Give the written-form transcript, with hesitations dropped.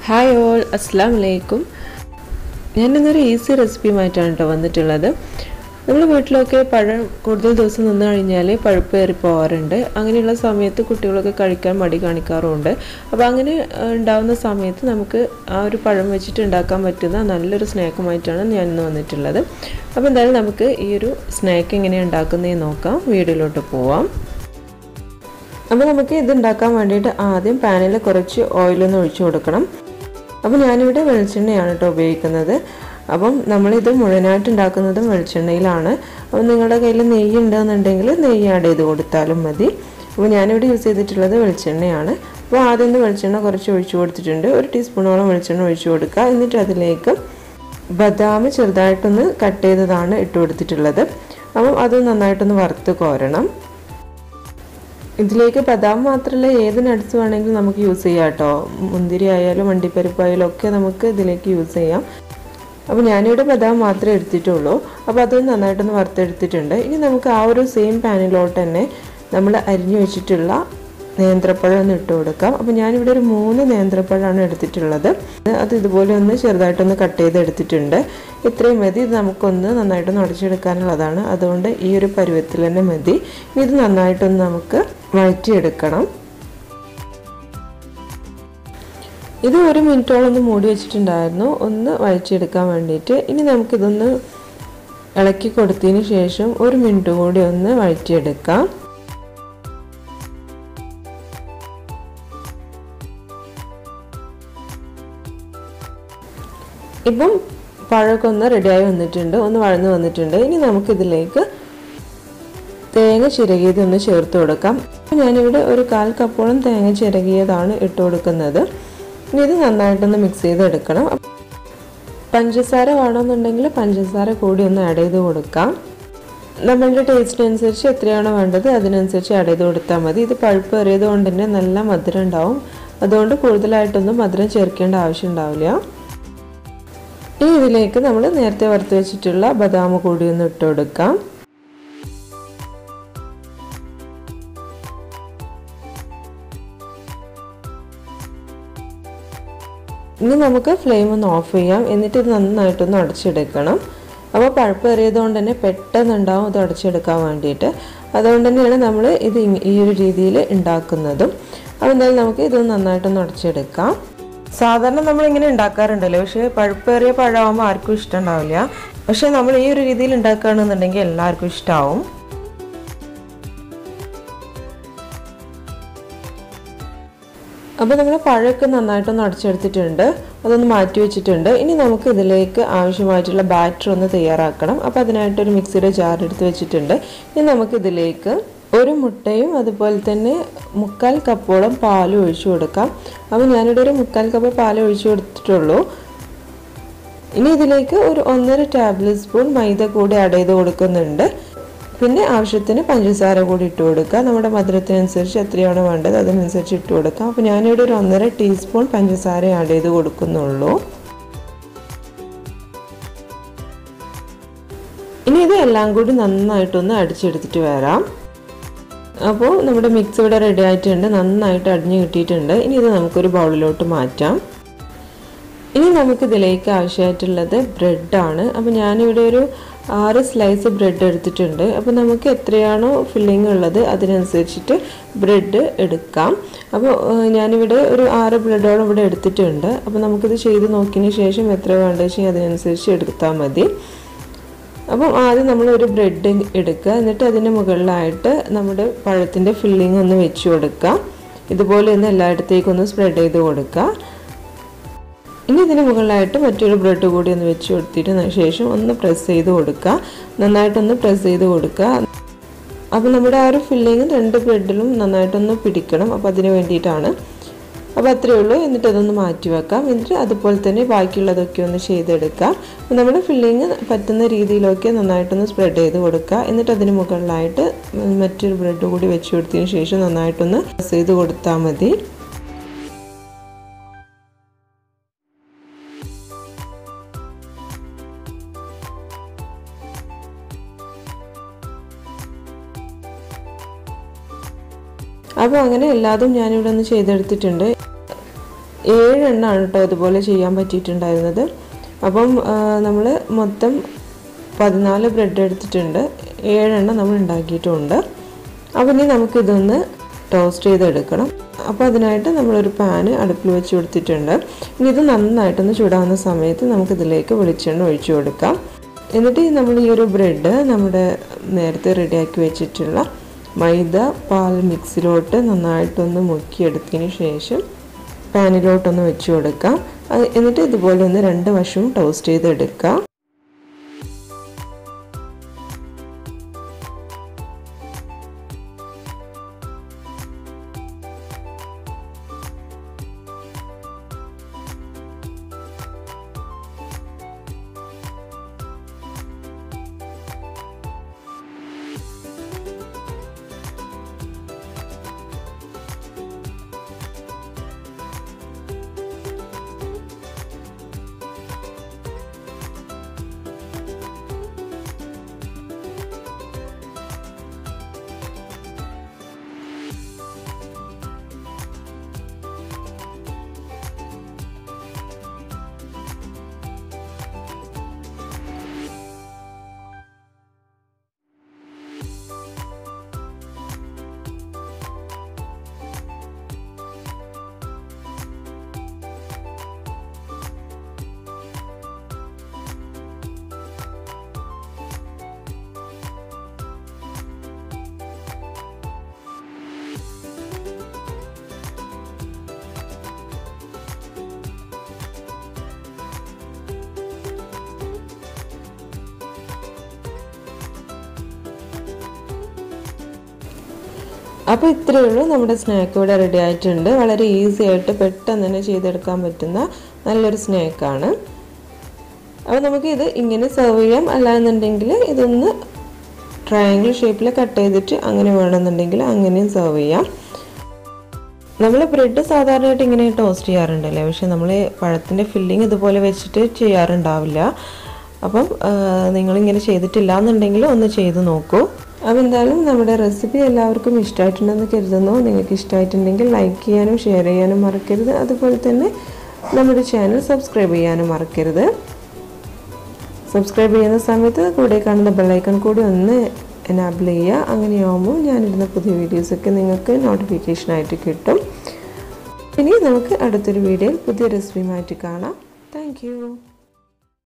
Hi all, അസ്സലാം വലൈക്കും. ഞാനിന്നൊരു easy റെസിപ്പിയുമായിട്ടാണ് കേട്ടോ വന്നിട്ടുള്ളത്. നമ്മൾ വീട്ടിലൊക്കെ പഴം കൂടുതൽ ദിവസം നിന്ന് കഴിഞ്ഞാൽ പഴുപ്പേറി പോകാറുണ്ട്. അങ്ങനെയുള്ള സമയത്ത് കുട്ടികളൊക്കെ കഴിക്കാൻ മടി കാണിക്കാറുമുണ്ട്. അപ്പോൾ അങ്ങനെ ഉണ്ടാകുന്ന സമയത്ത് നമുക്ക് ആ ഒരു പഴം വെച്ചിട്ട് ഉണ്ടാക്കാൻ പറ്റുന്ന നല്ലൊരു സ്നാക്കുമായിട്ടാണ് ഞാനിന്ന് വന്നിട്ടുള്ളത്. അപ്പോൾ എന്തായാലും നമുക്ക് ഈ ഒരു സ്നാക്ക് എങ്ങനെയാണ് ഉണ്ടാക്കുന്നതെന്ന് നോക്കാം. വീഡിയോയിലോട്ട് പോവാം. അപ്പോൾ നമുക്ക് ഇത് ഉണ്ടാക്കാൻ വേണ്ടിയിട്ട് ആദ്യം പാനിൽ കുറച്ച് ഓയിലൊന്ന് ഒഴിച്ചു കൊടുക്കണം. അപ്പോൾ ഞാനിവിടെ വെളിച്ചെണ്ണയാണ് കേട്ടോ ഉപയോഗിക്കുന്നത്. അപ്പം നമ്മളിത് മുഴുവനായിട്ട് ഉണ്ടാക്കുന്നതും വെളിച്ചെണ്ണയിലാണ്. അപ്പോൾ നിങ്ങളുടെ കയ്യിൽ നെയ്യ് ഉണ്ടെന്നുണ്ടെങ്കിൽ നെയ്യ് ആഡ് ചെയ്ത് കൊടുത്താലും മതി. അപ്പോൾ ഞാനിവിടെ യൂസ് ചെയ്തിട്ടുള്ളത് വെളിച്ചെണ്ണയാണ്. അപ്പോൾ ആദ്യം ഒന്ന് വെളിച്ചെണ്ണ കുറച്ച് ഒഴിച്ചു കൊടുത്തിട്ടുണ്ട്. 1 ടീസ്പൂണോളം വെളിച്ചെണ്ണ ഒഴിച്ചു കൊടുക്കുക. എന്നിട്ട് അതിലേക്ക് ബദാം ചെറുതായിട്ടൊന്ന് കട്ട് ചെയ്തതാണ് ഇട്ട് കൊടുത്തിട്ടുള്ളത്. അപ്പം അത് നന്നായിട്ടൊന്ന് വറുത്ത് കോരണം. ഇതിലേക്ക് ബദാം മാത്രമല്ല ഏത് നട്ട്സ് വേണമെങ്കിലും നമുക്ക് യൂസ് ചെയ്യാം കേട്ടോ. മുന്തിരി ആയാലും അണ്ടിപ്പരിപ്പായാലും ഒക്കെ നമുക്ക് ഇതിലേക്ക് യൂസ് ചെയ്യാം. അപ്പോൾ ഞാനിവിടെ ബദാം മാത്രമേ എടുത്തിട്ടുള്ളൂ. അപ്പോൾ അതൊന്ന് നന്നായിട്ടൊന്ന് വറുത്തെടുത്തിട്ടുണ്ട്. ഇനി നമുക്ക് ആ ഒരു സെയിം പാനിലോട്ട് തന്നെ നമ്മൾ അരിഞ്ഞു വെച്ചിട്ടുള്ള നേന്ത്രപ്പഴം ഒന്ന് ഇട്ട് കൊടുക്കാം. അപ്പോൾ ഞാനിവിടെ ഒരു 3 നേന്ത്രപ്പഴമാണ് എടുത്തിട്ടുള്ളത്. അത് ഇതുപോലെ ഒന്ന് ചെറുതായിട്ടൊന്ന് കട്ട് ചെയ്തെടുത്തിട്ടുണ്ട്. ഇത്രയും മതി. ഇത് നമുക്കൊന്ന് നന്നായിട്ടൊന്ന് ഉടച്ചെടുക്കാനുള്ളതാണ്. അതുകൊണ്ട് ഈ ഒരു പരുവത്തിൽ തന്നെ മതി. ഇത് നന്നായിട്ടൊന്ന് നമുക്ക് വഴറ്റിയെടുക്കണം. ഇത് 1 മിനിറ്റോളം ഒന്ന് മൂടി വെച്ചിട്ടുണ്ടായിരുന്നു ഒന്ന് വഴറ്റിയെടുക്കാൻ വേണ്ടിയിട്ട്. ഇനി നമുക്കിതൊന്ന് ഇളക്കി കൊടുത്തതിന് ശേഷം 1 മിനിറ്റ് കൂടി ഒന്ന് വഴറ്റിയെടുക്കാം. ഇപ്പം പഴമൊക്കെ ഒന്ന് റെഡിയായി വന്നിട്ടുണ്ട്, ഒന്ന് വഴന്ന് വന്നിട്ടുണ്ട്. ഇനി നമുക്കിതിലേക്ക് തേങ്ങ ചിരകിയതൊന്ന് ചേർത്ത് കൊടുക്കാം. ഞാനിവിടെ ഒരു 1/4 കപ്പോളം തേങ്ങ ചിരകിയതാണ് ഇട്ട് കൊടുക്കുന്നത്. ഇനി ഇത് നന്നായിട്ടൊന്ന് മിക്സ് ചെയ്തെടുക്കണം. പഞ്ചസാര വേണമെന്നുണ്ടെങ്കിൽ പഞ്ചസാര കൂടി ഒന്ന് ആഡ് ചെയ്ത് കൊടുക്കാം. നമ്മളുടെ ടേസ്റ്റിനനുസരിച്ച് എത്രയാണോ വേണ്ടത് അതിനനുസരിച്ച് ആഡ് ചെയ്ത് കൊടുത്താൽ മതി. ഇത് പഴുപ്പ് ഏറിയത് കൊണ്ട് തന്നെ നല്ല മധുരം ഉണ്ടാവും. അതുകൊണ്ട് കൂടുതലായിട്ടൊന്നും മധുരം ചേർക്കേണ്ട ആവശ്യം ഉണ്ടാവില്ല. ഇനി ഇതിലേക്ക് നമ്മൾ നേരത്തെ വറുത്ത് വെച്ചിട്ടുള്ള ബദാം കൂടി ഒന്ന് ഇട്ട് കൊടുക്കാം. ഇനി നമുക്ക് ഫ്ലെയിം ഒന്ന് ഓഫ് ചെയ്യാം. എന്നിട്ട് ഇത് നന്നായിട്ടൊന്ന് അടച്ചെടുക്കണം. അപ്പോൾ പഴുപ്പ് ഏറിയത് കൊണ്ട് തന്നെ പെട്ടെന്നുണ്ടാവും ഇത് അടച്ചെടുക്കാൻ വേണ്ടിയിട്ട്. അതുകൊണ്ട് തന്നെയാണ് നമ്മൾ ഇത് ഈ ഒരു രീതിയിൽ ഉണ്ടാക്കുന്നതും. അപ്പോൾ എന്തായാലും നമുക്ക് ഇത് നന്നായിട്ടൊന്ന് അടച്ചെടുക്കാം. സാധാരണ നമ്മളിങ്ങനെ ഉണ്ടാക്കാറുണ്ടല്ലോ, പക്ഷേ പഴുപ്പേറിയ പഴമാകുമ്പോൾ ആർക്കും ഇഷ്ടമുണ്ടാവില്ല. പക്ഷേ നമ്മൾ ഈ ഒരു രീതിയിൽ ഉണ്ടാക്കുകയാണെന്നുണ്ടെങ്കിൽ എല്ലാവർക്കും ഇഷ്ടമാവും. അപ്പോൾ നമ്മൾ പഴമൊക്കെ നന്നായിട്ടൊന്ന് അടച്ചെടുത്തിട്ടുണ്ട്, അതൊന്ന് മാറ്റി വെച്ചിട്ടുണ്ട്. ഇനി നമുക്ക് ഇതിലേക്ക് ആവശ്യമായിട്ടുള്ള ബാറ്റർ ഒന്ന് തയ്യാറാക്കണം. അപ്പോൾ അതിനായിട്ടൊരു മിക്സിയുടെ ജാർ എടുത്ത് വെച്ചിട്ടുണ്ട്. ഇനി നമുക്കിതിലേക്ക് 1 മുട്ടയും അതുപോലെ തന്നെ 1/4 കപ്പോളം പാലും ഒഴിച്ചു കൊടുക്കാം. അപ്പോൾ ഞാനിവിടെ ഒരു 1/4 കപ്പ് പാൽ ഒഴിച്ചു കൊടുത്തിട്ടുള്ളൂ. ഇനി ഇതിലേക്ക് ഒരു 1.5 ടേബിൾ സ്പൂൺ മൈദ കൂടി ആഡ് ചെയ്ത് കൊടുക്കുന്നുണ്ട്. പിന്നെ ആവശ്യത്തിന് പഞ്ചസാര കൂടി ഇട്ട് കൊടുക്കുക. നമ്മുടെ മധുരത്തിനനുസരിച്ച് എത്രയാണോ വേണ്ടത് അതിനനുസരിച്ച് ഇട്ട് കൊടുക്കാം. അപ്പോൾ ഞാനിവിടെ ഒരു 1.5 ടീസ്പൂൺ പഞ്ചസാര ആഡ് ചെയ്ത് കൊടുക്കുന്നുള്ളൂ. ഇനി ഇത് എല്ലാം കൂടി നന്നായിട്ടൊന്ന് അടിച്ചെടുത്തിട്ട് വരാം. അപ്പോൾ നമ്മുടെ മിക്സ് ഇവിടെ റെഡി ആയിട്ടുണ്ട്, നന്നായിട്ട് അടിഞ്ഞു കിട്ടിയിട്ടുണ്ട്. ഇനി ഇത് നമുക്കൊരു ബൗളിലോട്ട് മാറ്റാം. ഇനി നമുക്കിതിലേക്ക് ആവശ്യമായിട്ടുള്ളത് ബ്രെഡാണ്. അപ്പോൾ ഞാനിവിടെ ഒരു 6 സ്ലൈസ് ബ്രെഡ് എടുത്തിട്ടുണ്ട്. അപ്പോൾ നമുക്ക് എത്രയാണോ ഫില്ലിംഗ് ഉള്ളത് അതിനനുസരിച്ചിട്ട് ബ്രെഡ് എടുക്കാം. അപ്പോൾ ഞാനിവിടെ ഒരു 6 ബ്രെഡോളം ഇവിടെ എടുത്തിട്ടുണ്ട്. അപ്പോൾ നമുക്കിത് ചെയ്ത് നോക്കിയതിന് ശേഷം എത്ര വേണ്ടത് വെച്ചാൽ അതിനനുസരിച്ച് എടുത്താൽ മതി. അപ്പം ആദ്യം നമ്മൾ ഒരു ബ്രെഡ് എടുക്കുക. എന്നിട്ട് അതിന് മുകളിലായിട്ട് നമ്മുടെ പഴത്തിൻ്റെ ഫില്ലിംഗ് ഒന്ന് വെച്ച് കൊടുക്കുക. ഇതുപോലെ ഒന്ന് എല്ലായിടത്തേക്കൊന്ന് സ്പ്രെഡ് ചെയ്ത് കൊടുക്കുക. ഇനി ഇതിന് മുകളിലായിട്ട് മറ്റൊരു ബ്രെഡ് കൂടി ഒന്ന് വെച്ച് കൊടുത്തിട്ട് ശേഷം ഒന്ന് പ്രസ് ചെയ്ത് കൊടുക്കുക. നന്നായിട്ടൊന്ന് പ്രസ് ചെയ്ത് കൊടുക്കുക. അപ്പോൾ നമ്മുടെ ആ ഒരു ഫില്ലിങ് 2 ബ്രെഡിലും നന്നായിട്ടൊന്ന് പിടിക്കണം. അപ്പോൾ അതിന് വേണ്ടിയിട്ടാണ്. അപ്പോൾ അത്രയേ ഉള്ളൂ. എന്നിട്ട് അതൊന്ന് മാറ്റി വെക്കാം. എന്നിട്ട് അതുപോലെ തന്നെ ബാക്കിയുള്ളതൊക്കെ ഒന്ന് ചെയ്തെടുക്കാം. അപ്പോൾ നമ്മുടെ ഫില്ലിങ് പറ്റുന്ന രീതിയിലൊക്കെ നന്നായിട്ടൊന്ന് സ്പ്രെഡ് ചെയ്ത് കൊടുക്കുക. എന്നിട്ട് അതിന് മുകളിലായിട്ട് മറ്റൊരു ബ്രെഡ് കൂടി വെച്ച് കൊടുത്തതിന് ശേഷം നന്നായിട്ടൊന്ന് പ്രസ് ചെയ്ത് കൊടുത്താൽ മതി. അപ്പോൾ അങ്ങനെ എല്ലാതും ഞാനിവിടെ ഒന്ന് ചെയ്തെടുത്തിട്ടുണ്ട്. 7 എണ്ണമാണ് കേട്ടോ അതുപോലെ ചെയ്യാൻ പറ്റിയിട്ടുണ്ടായിരുന്നത്. അപ്പം നമ്മൾ മൊത്തം 14 ബ്രെഡ് എടുത്തിട്ടുണ്ട്, 7 എണ്ണം നമ്മൾ ഉണ്ടാക്കിയിട്ടുമുണ്ട്. അപ്പോൾ ഇനി നമുക്കിതൊന്ന് ടോസ്റ്റ് ചെയ്തെടുക്കണം. അപ്പോൾ അതിനായിട്ട് നമ്മളൊരു പാന് അടുപ്പിൽ വെച്ച് കൊടുത്തിട്ടുണ്ട്. ഇനി ഇത് നന്നായിട്ടൊന്ന് ചൂടാവുന്ന സമയത്ത് നമുക്കിതിലേക്ക് വെളിച്ചെണ്ണ ഒഴിച്ചു കൊടുക്കാം. എന്നിട്ട് നമ്മൾ ഈ ഒരു ബ്രെഡ് നമ്മുടെ നേരത്തെ റെഡിയാക്കി വെച്ചിട്ടുള്ള മൈദ പാൽ മിക്സിലോട്ട് നന്നായിട്ടൊന്ന് മുക്കിയെടുത്തതിന് ശേഷം പാനിലോട്ടൊന്ന് വെച്ച് കൊടുക്കാം. എന്നിട്ട് ഇതുപോലെ ഒന്ന് 2 വശവും ടോസ്റ്റ് ചെയ്തെടുക്കാം. അപ്പോൾ ഇത്രയേ ഉള്ളൂ, നമ്മുടെ സ്നാക്ക് ഇവിടെ റെഡി ആയിട്ടുണ്ട്. വളരെ ഈസി ആയിട്ട് പെട്ടെന്ന് തന്നെ ചെയ്തെടുക്കാൻ പറ്റുന്ന നല്ലൊരു സ്നാക്കാണ്. അപ്പോൾ നമുക്കിത് ഇങ്ങനെ സെർവ് ചെയ്യാം, അല്ലാന്നുണ്ടെങ്കിൽ ഇതൊന്ന് ട്രയാങ്കിൾ ഷേപ്പിൽ കട്ട് ചെയ്തിട്ട് അങ്ങനെ വേണമെന്നുണ്ടെങ്കിൽ അങ്ങനെയും സെർവ് ചെയ്യാം. നമ്മൾ ബ്രെഡ് സാധാരണയായിട്ട് ഇങ്ങനെ ടോസ്റ്റ് ചെയ്യാറുണ്ടല്ലേ, പക്ഷെ നമ്മൾ പഴത്തിൻ്റെ ഫില്ലിങ് ഇതുപോലെ വെച്ചിട്ട് ചെയ്യാറുണ്ടാവില്ല. അപ്പം നിങ്ങളിങ്ങനെ ചെയ്തിട്ടില്ല എന്നുണ്ടെങ്കിൽ ഒന്ന് ചെയ്ത് നോക്കൂ. അപ്പോൾ എന്തായാലും നമ്മുടെ റെസിപ്പി എല്ലാവർക്കും ഇഷ്ടമായിട്ടുണ്ടെന്ന് കരുതുന്നു. നിങ്ങൾക്ക് ഇഷ്ടമായിട്ടുണ്ടെങ്കിൽ ലൈക്ക് ചെയ്യാനും ഷെയർ ചെയ്യാനും മറക്കരുത്. അതുപോലെ തന്നെ നമ്മുടെ ചാനൽ സബ്സ്ക്രൈബ് ചെയ്യാനും മറക്കരുത്. സബ്സ്ക്രൈബ് ചെയ്യുന്ന സമയത്ത് കൂടെ കാണുന്ന ബെല്ലൈക്കൺ കൂടി ഒന്ന് എനാബിൾ ചെയ്യുക. അങ്ങനെയാകുമ്പോൾ ഞാനിടുന്ന പുതിയ വീഡിയോസൊക്കെ നിങ്ങൾക്ക് നോട്ടിഫിക്കേഷനായിട്ട് കിട്ടും. ഇനി നമുക്ക് അടുത്തൊരു വീഡിയോയിൽ പുതിയ റെസിപ്പിയുമായിട്ട് കാണാം. താങ്ക്